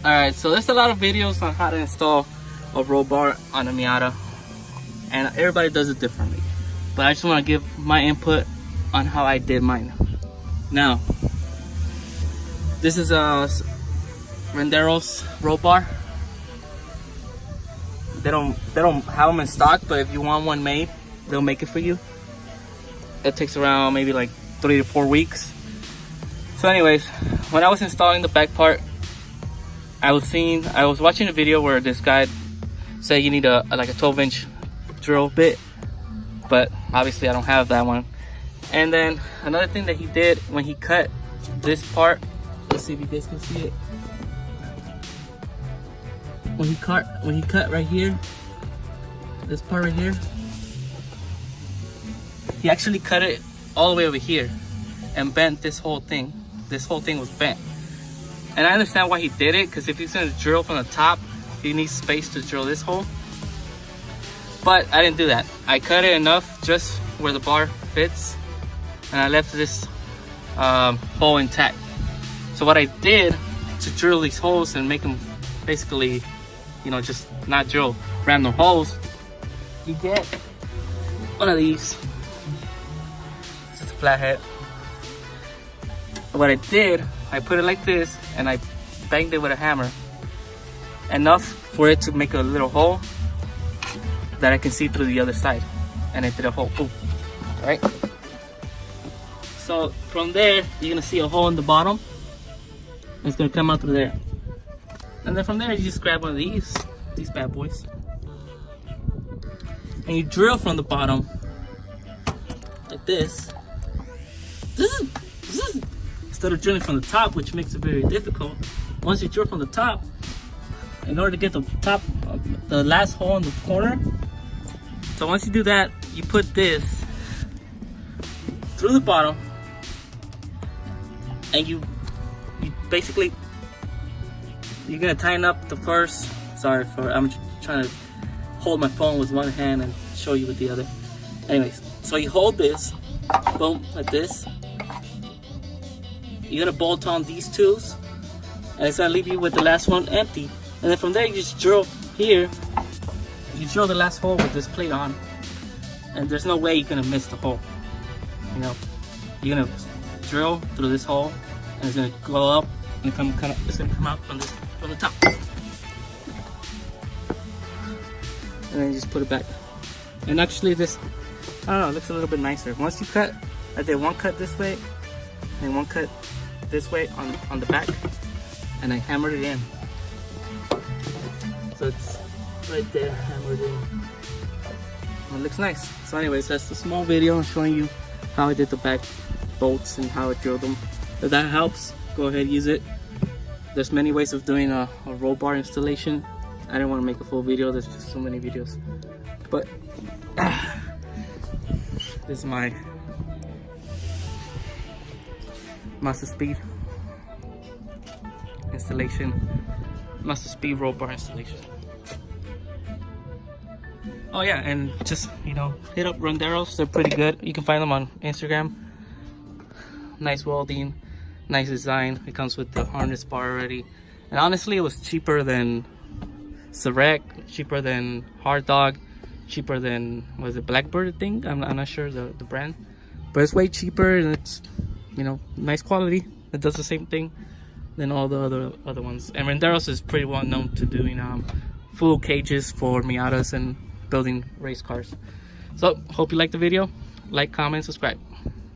Alright, so there's a lot of videos on how to install a roll bar on a Miata, and everybody does it differently, but I just want to give my input on how I did mine. Now, this is a Rendero's roll bar. They don't have them in stock, but if you want one made, they'll make it for you. It takes around maybe like 3 to 4 weeks. So anyways, when I was installing the back part, I was watching a video where this guy said you need like a 12-inch drill bit, but obviously I don't have that one. And then another thing that he did when he cut this part, let's see if you guys can see it. When he cut right here, this part right here, he actually cut it all the way over here and bent this whole thing. This whole thing was bent. And I understand why he did it, because if he's gonna drill from the top, he needs space to drill this hole. But I didn't do that. I cut it enough just where the bar fits, and I left this hole intact. So what I did to drill these holes and make them basically, you know, just not drill random holes, you get one of these. This is a flathead. What I did, I put it like this and I banged it with a hammer enough for it to make a little hole that I can see through the other side, and I did a hole. Boom. Right? So from there, you're gonna see a hole in the bottom. It's gonna come out through there. And then from there, you just grab one of these bad boys, and you drill from the bottom like this. Instead of drilling from the top, which makes it very difficult. Once you drill from the top, in order to get the top, the last hole in the corner. So once you do that, you put this through the bottom, and you basically, you're gonna tighten up the first. Sorry for, I'm trying to hold my phone with one hand and show you with the other. Anyways, so you hold this, boom, like this. You're gonna bolt on these tools, and it's gonna leave you with the last one empty. And then from there, you just drill here. You drill the last hole with this plate on, and there's no way you're gonna miss the hole. You know, you're gonna drill through this hole, and it's gonna go up and it's gonna come out from the top. And then you just put it back. And actually, this, I don't know, it looks a little bit nicer. Once you cut, I did one cut this way and one cut this way on the back, and I hammered it in. So it's right there, hammered in. And it looks nice. So anyways, that's a small video showing you how I did the back bolts and how I drilled them. If that helps, go ahead, use it. There's many ways of doing a roll bar installation. I didn't want to make a full video, there's just so many videos. But this is my Master Speed installation, Master Speed roll bar installation. Oh yeah, and just, you know, hit up Rendero's, they're pretty good. You can find them on Instagram. Nice welding, nice design. It comes with the harness bar already, and honestly, it was cheaper than Select, cheaper than Hard Dog, cheaper than, was it Blackbird thing? I'm not sure the brand, but it's way cheaper, and it's, you know, nice quality. It does the same thing than all the other ones. And Rendero's is pretty well known to doing full cages for Miatas and building race cars. So hope you liked the video. Like, comment, subscribe.